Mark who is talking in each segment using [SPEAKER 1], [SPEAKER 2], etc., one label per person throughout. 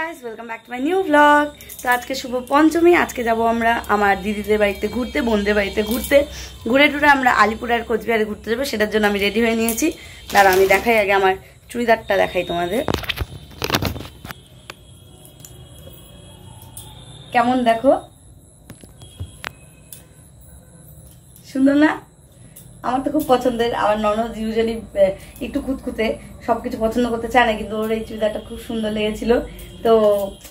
[SPEAKER 1] Guys, welcome back to my new blog. তো আজকে শুভ পঞ্চমী। আজকে যাব আমরা আমার দিদিদের বাড়িতে ঘুরতে, বোনদের বাড়িতে ঘুরতে। ঘুরে টুরে আমরা আলিপুর আর কোচবিহারে ঘুরতে যাবো। সেটার জন্য আমি রেডি হয়ে নিয়েছি। দাঁড়া, আমি দেখাই আগে আমার চুড়িদারটা দেখাই তোমাদের। কেমন দেখো, সুন্দর না? আমার তো খুব পছন্দের। আমার ননদ ইউজুয়ালি একটু খুঁতখুঁতে, সবকিছু পছন্দ করতে চায় না, কিন্তু ওর এই চুড়িদারটা খুব সুন্দর লেগেছিল। তো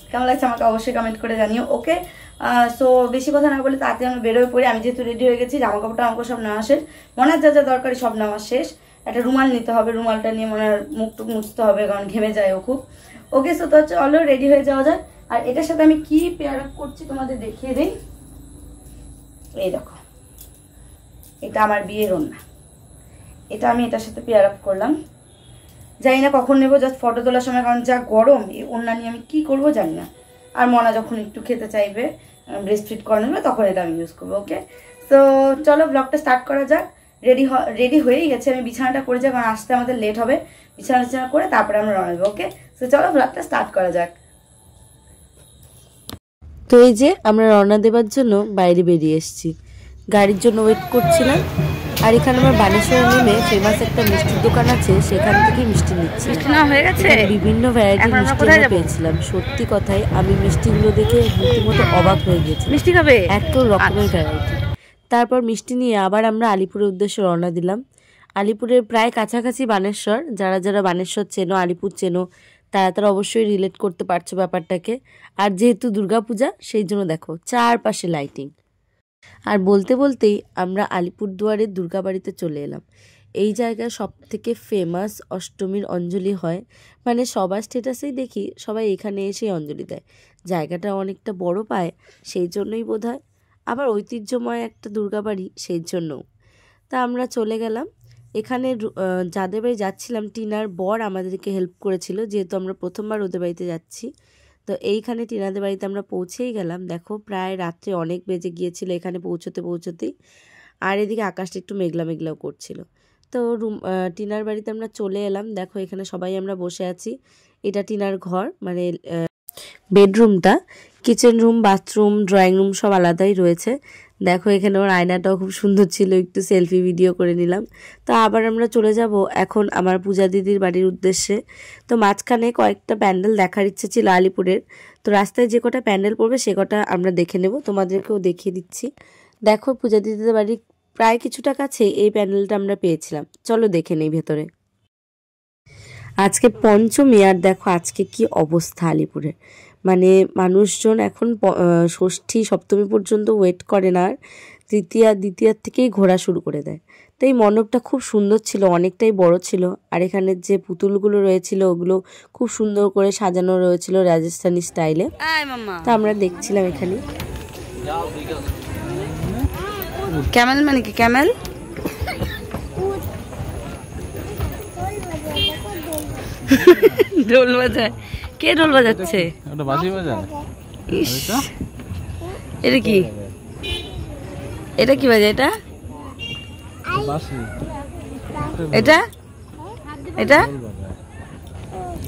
[SPEAKER 1] কেমন লাগছে আমাকে অবশ্যই কমেন্ট করে জানিও। ওকে, সো বেশি কথা না বলে তাড়াতাড়ি আমরা বেরোয় পড়ি। আমি যেহেতু রেডি হয়ে গেছি, জামা কাপড়টা আমাকে সব নেওয়া শেষ, মনে যা যা দরকারি সব নেওয়া শেষ। একটা রুমাল নিতে হবে, রুমালটা নিয়ে মনে মুখ টুক মুছতে হবে, কারণ ঘেমে যায় ও খুব। ওকে, সো তো চলো রেডি হয়ে যাওয়া যায়। আর এটার সাথে আমি কি পেয়ার আপ করছি তোমাদের দেখিয়ে দিই। এই দেখো, এটা আমার বিয়ের ওড়না। এটা আমি এটার সাথে পেয়ার আপ করলাম। জানি না কখন নেবো, জাস্ট ফটো তোলার সময়, কারণ যা গরম এই ওড়না নিয়ে আমি কী করবো জানি না। আর মনা যখন একটু খেতে চাইবে, ব্রেস্ট ফিট করানো হবে, তখন এটা আমি ইউজ করবো। ওকে, তো চলো ব্লগটা স্টার্ট করা যাক। রেডি হয়েই গেছে, আমি বিছানাটা করে যাই, কারণ আসতে আমাদের লেট হবে। বিছানা করে তারপরে আমরা রওনা দেবো। ওকে, তো চলো ব্লগটা স্টার্ট করা যাক।
[SPEAKER 2] তো এই যে আমরা রওনা দেবার জন্য বাইরে বেরিয়ে এসেছি, গাড়ির জন্য ওয়েট করছিলাম। আর এখানে আমার বানেশ্বরে নেমে ফেমাস একটা মিষ্টির দোকান আছে, সেখান থেকে মিষ্টি নিচ্ছি। বিভিন্ন ভ্যারাইটির মিষ্টি আমরা পেয়েছিলাম। সত্যি কথাই আমি মিষ্টিগুলো দেখে রীতিমতো অবাক হয়ে গেছি। মিষ্টি খাবে এত রকমের ভ্যারাইটি। তারপর মিষ্টি নিয়ে আবার আমরা আলিপুরের উদ্দেশ্যে রওনা দিলাম। আলিপুরের প্রায় কাছাকাছি বানেশ্বর। যারা যারা বানেশ্বর চেনো, আলিপুর চেনো, তারা অবশ্যই রিলেট করতে পারছো ব্যাপারটাকে। আর যেহেতু দুর্গাপূজা, সেই জন্য দেখো চারপাশে লাইটিং। আর বলতে বলতেই আমরা আলিপুরদুয়ারের দুর্গাবাড়িতে চলে এলাম। এই জায়গায় সব থেকে ফেমাস অষ্টমীর অঞ্জলি হয়। মানে সবার স্ট্যাটাসেই দেখি সবাই এখানে এসেই অঞ্জলি দেয়। জায়গাটা অনেকটা বড় পায়, সেই জন্যই বোধহয়। আবার ঐতিহ্যময় একটা দুর্গাবাড়ি, সেই জন্যও। তা আমরা চলে গেলাম। এখানে যাদের বাড়ি যাচ্ছিলাম, টিনার বর আমাদেরকে হেল্প করেছিল, যেহেতু আমরা প্রথমবার ওদের বাড়িতে যাচ্ছি। তো এইখানে টিনাদের বাড়িতে আমরা পৌঁছেই গেলাম। দেখো প্রায় রাত্রে অনেক বেজে গিয়েছিল এখানে পৌঁছতেই। আর এদিকে আকাশটা একটু মেঘলা মেঘলাও করছিল। তো টিনার বাড়িতে আমরা চলে এলাম। দেখো এখানে সবাই আমরা বসে আছি। এটা টিনার ঘর, মানে বেডরুমটা। Kitchen room, bathroom, drawing room সব আলাদাই রয়েছে। দেখো এখানে ওর আয়নাটাও খুব সুন্দর ছিল, একটু সেলফি ভিডিও করে নিলাম। তো আবার আমরা চলে যাব এখন আমার পূজা দিদির বাড়ির উদ্দেশ্যে। তো মাঝখানে কয়েকটা প্যান্ডেল দেখার ইচ্ছে ছিল আলিপুরের। তো রাস্তায় যে কটা প্যান্ডেল পড়বে সে কটা আমরা দেখে নেব, তোমাদেরকেও দেখিয়ে দিচ্ছি। দেখো পূজা দিদিদের বাড়ির প্রায় কিছুটা কাছে এই প্যান্ডেলটা আমরা পেয়েছিলাম। চলো দেখে নেই ভেতরে। আজকে পঞ্চমী, আর দেখো আজকে কি অবস্থা আলিপুরে। মানে মানুষজন এখন ষষ্ঠী সপ্তমী পর্যন্ত ওয়েট করে না, আর দ্বিতীয়ার থেকেই ঘোরা শুরু করে দেয়। তো এই মণ্ডপটা খুব সুন্দর ছিল, অনেকটাই বড় ছিল। আর এখানে যে পুতুলগুলো রয়েছিল ওগুলো খুব সুন্দর করে সাজানো রয়েছিল রাজস্থানী স্টাইলে। তা আমরা দেখছিলাম এখানে।
[SPEAKER 1] ক্যামেল মানে কি? ক্যামেল ঢোল বাজায়। কে ঢোল বাজাচ্ছে? এটা কি? এটা কি বাজে? এটা এটা এটা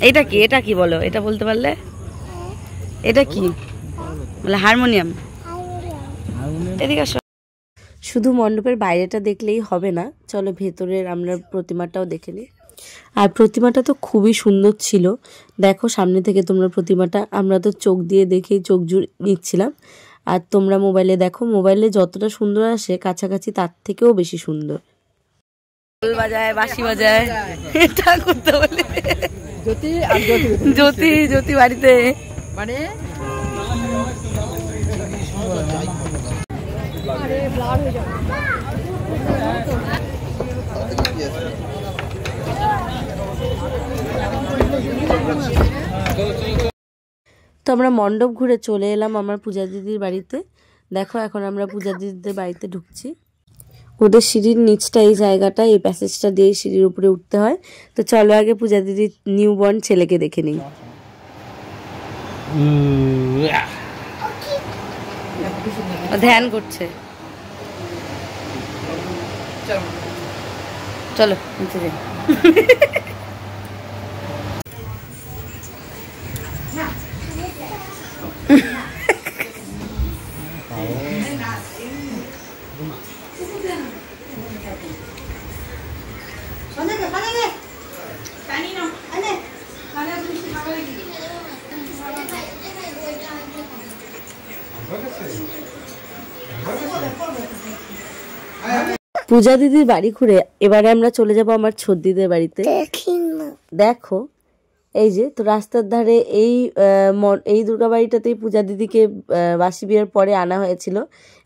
[SPEAKER 1] এটা কি? এটা কি বলো, এটা বলতে পারলে? এটা কি বলে? হারমোনিয়াম। এদিকে আসো।
[SPEAKER 2] শুধু মণ্ডপের বাইরেটা দেখলেই হবে না, চলো ভেতরের আমরা প্রতিমাটাও দেখে নিই। আর প্রতিমাটা তো খুবই সুন্দর ছিল। দেখো সামনে থেকে তোমরা প্রতিমাটা, আমরা তো চোখ দিয়ে দেখেই চোখ জুড়ে নিচ্ছিলাম। আর তোমরা মোবাইলে দেখো, মোবাইলে যতটা সুন্দর আসে কাছাকাছি তার থেকেও বেশি সুন্দর।
[SPEAKER 1] ঢোল বাজায়, বাঁশি বাজায়, এটা করতে বলে জ্যোতি বাড়িতে। মানে
[SPEAKER 2] তো আমরা মণ্ডপ ঘুরে চলে এলাম আমার পূজা দিদির বাড়িতে। দেখো এখন আমরা পূজা দিদিদের বাড়িতে ঢুকছি। ওদের সিঁড়ির নিচটা এই জায়গাটা, এই প্যাসেজটা দিয়ে সিঁড়ির উপরে উঠতে হয়। তো চলো আগে পূজা দিদির নিউ বর্ন ছেলেকে দেখে নিই।
[SPEAKER 1] ধ্যান করছে। চলো নিচে যাই।
[SPEAKER 2] পূজা দিদির বাড়ি ঘুরে এবারে আমরা চলে যাব আমার ছদ্দিদের বাড়িতে। দেখো এই যে তো রাস্তার ধারে এই দুর্গা বাড়িটাতেই পূজা দিদিকে বাসি বিয়ের পরে আনা হয়েছিল।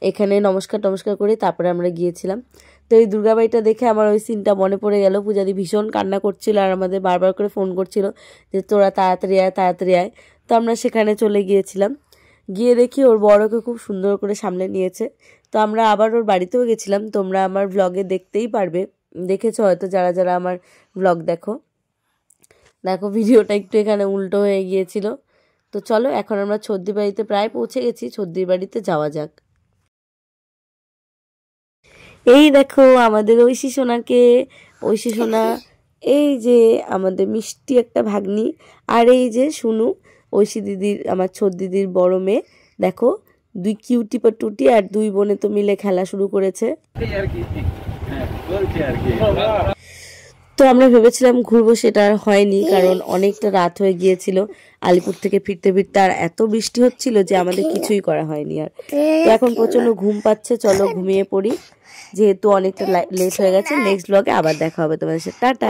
[SPEAKER 2] এখানে নমস্কার করে তারপরে আমরা গিয়েছিলাম। তো এই দুর্গা বাড়িটা দেখে আমার ওই সিনটা মনে পড়ে গেল। পূজা দিদি ভীষণ কান্না করছিল আর আমাদের বারবার করে ফোন করছিল যে তোরা তাড়াতাড়ি আয়। তো আমরা সেখানে চলে গিয়েছিলাম। গিয়ে দেখি ওর বড়কে খুব সুন্দর করে সামলে নিয়েছে। তো আমরা আবার ওর বাড়িতেও গেছিলাম। তোমরা আমার ব্লগে দেখতেই পারবে, দেখেছো হয়তো যারা আমার ব্লগ দেখো ভিডিওটা একটু এখানে উল্টো হয়ে গিয়েছিল। তো চলো এখন আমরা ছদ্দি বাড়িতে প্রায় পৌঁছে গেছি। ছদ্দির বাড়িতে যাওয়া যাক। এই দেখো আমাদের ঐশী সোনা, এই যে আমাদের মিষ্টি একটা ভাগ্নি, আর এই যে শুনু ঐশী দিদির আমার ছদ্দিদির বড় মেয়ে। দেখো দুই কিউটি পাটুটি আর দুই বোনে তো মিলে খেলা শুরু করেছে। তো আমরা ভেবেছিলাম ঘুরবো, সেটা আর হয়নি কারণ অনেকটা রাত হয়ে গিয়েছিল। আলিপুর থেকে ফিরতে আর এত বৃষ্টি হচ্ছিল যে আমাদের কিছুই করা হয়নি আর। তো এখন প্রচন্ড ঘুম পাচ্ছে, চলো ঘুমিয়ে পড়ি যেহেতু অনেকটা লেট হয়ে গেছে। নেক্সট ব্লগে আবার দেখা হবে তোমাদের সাথে। টাটা।